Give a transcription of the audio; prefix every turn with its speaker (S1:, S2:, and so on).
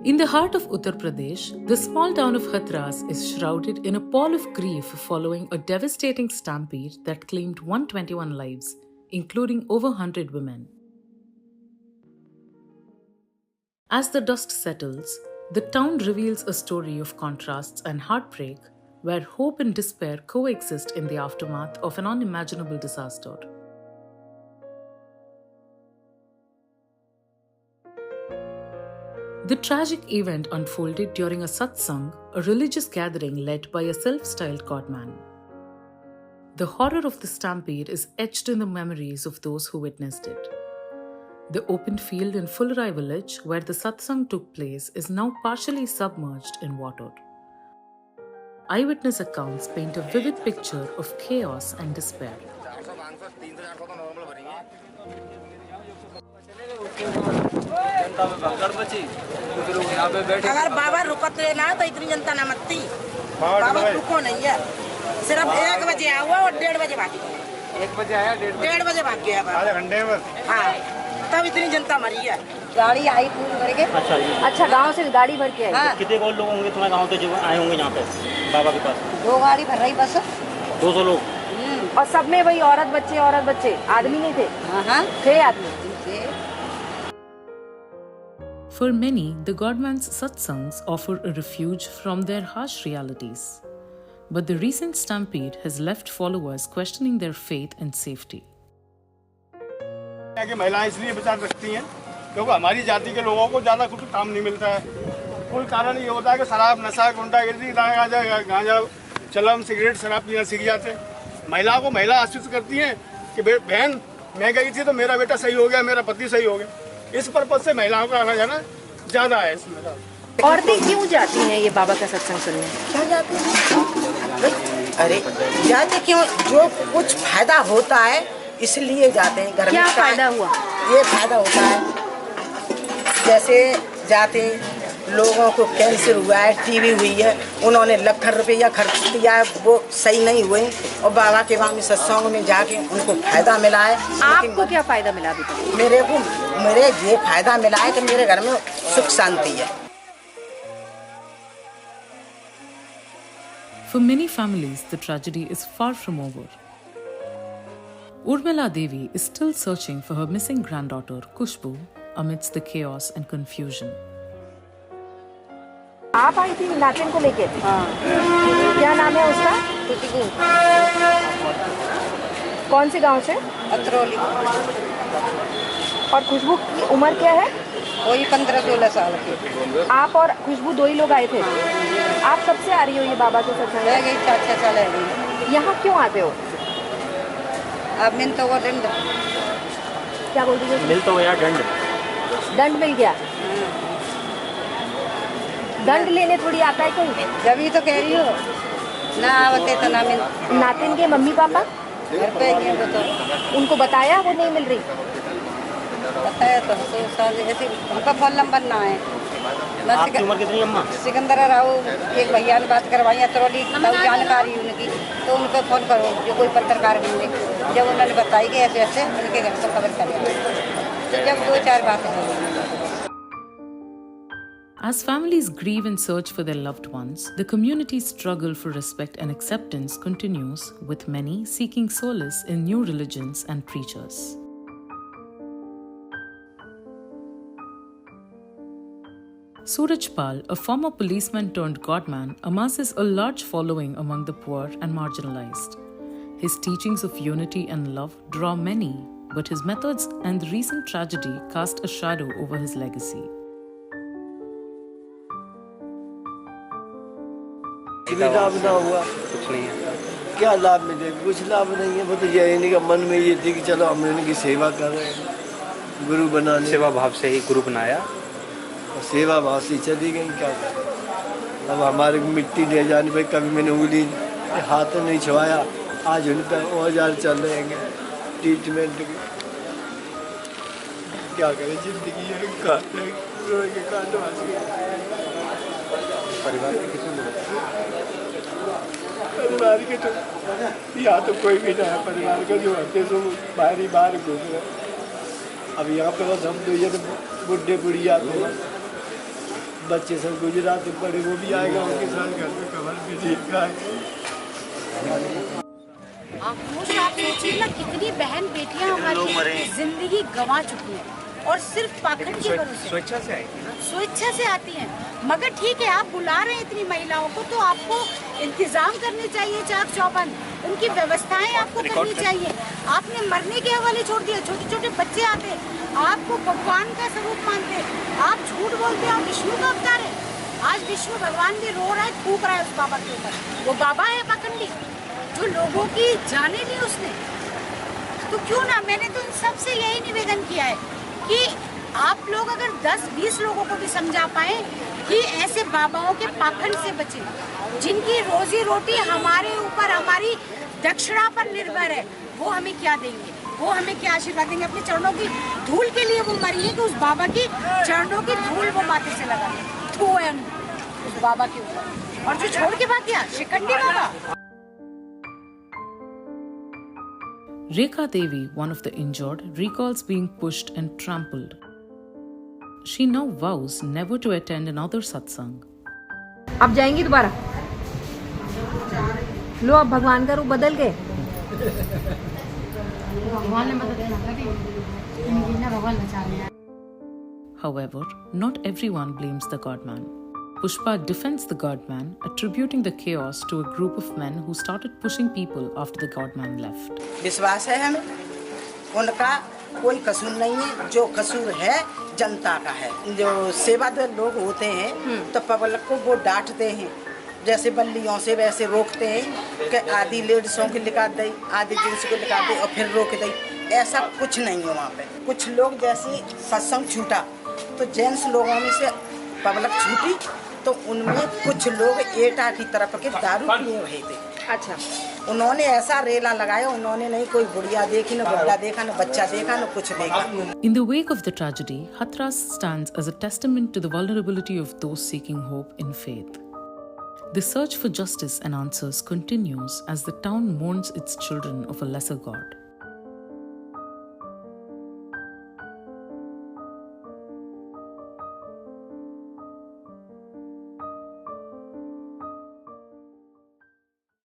S1: In the heart of Uttar Pradesh, the small town of Hathras is shrouded in a pall of grief following a devastating stampede that claimed 121 lives, including over 100 women. As the dust settles, the town reveals a story of contrasts and heartbreak, where hope and despair coexist in the aftermath of an unimaginable disaster. The tragic event unfolded during a satsang, a religious gathering led by a self-styled godman. The horror of the stampede is etched in the memories of those who witnessed it. The open field in Fulrai village, where the satsang took place, is now partially submerged in water. Eyewitness accounts paint a vivid picture of chaos and despair.
S2: अगर बाबा रुकत ना तो इतनी जनता ना मरती। बाबा रुको नहीं है, सिर्फ 1 बजे आया हुआ और 1:30 बजे भाग गया। 1 बजे आया, 1:30 बजे भाग गया। आधे घंटे में हाँ, तब इतनी जनता मरी है। गाड़ी आई पूरी भर के। अच्छा गांव से गाड़ी भर के आई। हाँ।
S3: कितने और लोग होंगे तुम्हारे गांव से जो आए होंगे यहाँ पे बाबा के पास?
S2: 2 गाड़ी भर रही बस।
S3: 200 लोग।
S2: और सब में वही औरत बच्चे, आदमी नहीं थे। हाँ, थे आदमी।
S1: For many, the Godman's satsangs offer a refuge from their harsh realities. But the recent stampede has left followers questioning their faith and safety.
S4: महिलाएं इसलिए बचा सकती हैं क्योंकि हमारी जाति के लोगों को ज़्यादा कुछ काम नहीं मिलता है। कोई कारण ये होता है कि शराब, नशा, गुंडागिरी, गांजा, चलम, सिगरेट, शराब पीना सीख जाते हैं। महिला को महिला आश्वस्त करती हैं कि बहन मैं गई थी तो मेरा बेटा सही हो गया, मेरा पति सही हो गया। इस पर्पज से महिलाओं का आना जाना ज्यादा है इसमें।
S2: औरतें क्यों जाती हैं ये बाबा का सत्संग सुनने? क्यों जाती हैं? अरे जाते क्यों? जो कुछ फायदा होता है इसलिए जाते हैं। घर में क्या फायदा हुआ? ये फायदा होता है जैसे जाते लोगों को कैंसर हुआ है, टीबी हुई है, उन्होंने लाखों रुपया खर्च किया है, वो सही नहीं हुए और बाबा के वहाँ में सत्संग में जाके उनको फायदा मिला है। आपको क्या फायदा मिला अभी तक? मेरे ये फायदा मिला है कि मेरे घर में सुख शांति है।
S1: For many families, the tragedy is far from over. Urmila Devi is still searching for her missing granddaughter, Kushbu, amidst the chaos and confusion.
S2: आप आई थी नातिन को लेके? हाँ। क्या नाम है उसका? खुशबू। कौन से गांव से? अतरौली। और खुशबू की उम्र क्या है? वही 15-16 साल की। आप और खुशबू 2 ही लोग आए थे? आप कब से आ रही हो ये बाबा के सत्संग? मैं गई 4-6 साल है। यहाँ क्यों आते हो? अब मिल तो वो दंड। क्या बोल रही हो?
S3: मिल तो गया दंड।
S2: दंड मिल गया? दंड लेने थोड़ी आता है कोई? जब तो कह रही हो ना आवते तो ना मिल। नातिन के मम्मी पापा घर पे हैं तो उनको बताया वो नहीं मिल रही? बताया तो ऐसे उनका फोन नंबर ना है।
S3: आपकी उम्र कितनी अम्मा?
S2: सिकंदर राव एक भैया ने बात करवाई अतरौली, तब जानकारी उनकी तो उनको फोन करो जो कोई पत्रकार मिले। जब उन्होंने बताई कि ऐसे ऐसे उनके घर से खबर करें तो जब 2-4 बातें हुई।
S1: As families grieve and search for their loved ones, the community's struggle for respect and acceptance continues, with many seeking solace in new religions and preachers. Suraj Pal, a former policeman turned godman, amasses a large following among the poor and marginalized. His teachings of unity and love draw many, but his methods and the recent tragedy cast a shadow over his legacy.
S5: लाभ ना हुआ कुछ नहीं है। क्या लाभ मिले? कुछ लाभ नहीं है। वो तो ये नहीं कि मन में ये थी कि चलो हम इनकी सेवा कर रहे हैं, गुरु बनाने।
S3: सेवा भाव से ही गुरु बनाया
S5: और सेवा भाव से चली गई। क्या करें? अब हमारे मिट्टी ले जाने पे कभी मैंने उंगली हाथ नहीं छुआया, आज उन पर औजार चल रहे हैं ट्रीटमेंट के। क्या करें? जिंदगी
S3: परिवार के कितने लोग?
S5: परिवार के तो यहाँ तो कोई भी ना है। परिवार के जो होते तो बाहर घूम रहे। अब यहाँ पे बस हम तो ये बुढ़े बुढ़िया बच्चे सब गुजरात पड़े वो भी आएगा उनके साथ घर में कवर भी ठीक है।
S6: आक्रोश आप सोचिए ना, कितनी बहन बेटियां हमारी जिंदगी गंवा चुकी हैं और सिर्फ पाखंड के भरोसे स्वेच्छा से आती हैं। मगर ठीक है, आप बुला रहे हैं इतनी महिलाओं को, तो आपको इंतजाम करने चाहिए, चाक चौबंद उनकी व्यवस्थाएं आपको करनी चाहिए। आपने मरने के हवाले छोड़ दिया, छोटे छोटे बच्चे आते, आपको भगवान का स्वरूप मानते, आप झूठ बोलते हैं, आप विष्णु का अवतार है। आज विष्णु भगवान भी रो रहा है, थूक रहा है उस बाबा के ऊपर। वो बाबा है पाखंडी जो लोगों की जाने ली उसने। तो क्यों ना, मैंने तो इन सबसे यही निवेदन किया है कि आप लोग अगर 10-20 लोगों को भी समझा पाए कि ऐसे बाबाओं के पाखंड से बचे, जिनकी रोजी रोटी हमारे ऊपर, हमारी दक्षिणा पर निर्भर है, वो हमें क्या देंगे, वो हमें क्या आशीर्वाद देंगे। अपने चरणों की धूल के लिए वो मरी है कि उस बाबा की चरणों की धूल वो माथे से लगा ले, थू है उस बाबा के ऊपर। और जो छोड़ के भाग गया शिखंडी बाबा।
S1: Rekha Devi, one of the injured, recalls being pushed and trampled. She now vows never to attend another satsang.
S7: अब जाएंगी दोबारा? लो अब भगवान का रूप बदल गए। भगवान ने मदद करना, भगवान बचा लिया।
S1: However, not everyone blames the godman. Pushpa defends the godman, attributing the chaos to a group of men who started pushing people after the godman left.
S2: विश्वास है हमें, उनका कोई कसूर नहीं है, जो कसूर है जनता का है। जो सेवादार लोग होते हैं तो पब्लिक को वो डांटते हैं, जैसे बल्लियों से वैसे रोकते हैं कि आधी लेडीजों को लिखा दे, आधी जेंट्स को लिखा दे और फिर रोक दे। ऐसा कुछ नहीं है वहाँ पे। कुछ लोग जैसे सत्संग छूटा तो जेंट्स लोगों में से पब्लिक छूटी, तो उनमें कुछ लोग एटा की तरफ के दारू पिए रहे थे।
S7: अच्छा,
S2: उन्होंने ऐसा रेला लगाया, उन्होंने नहीं कोई बुढ़िया देखी, न बुढ़ा देखा, न बच्चा देखा, न कुछ देखा।
S1: In the wake of the tragedy, Hathras stands as a testament to the vulnerability of those seeking hope in faith. The search for justice and answers continues as the town mourns its children of a lesser god.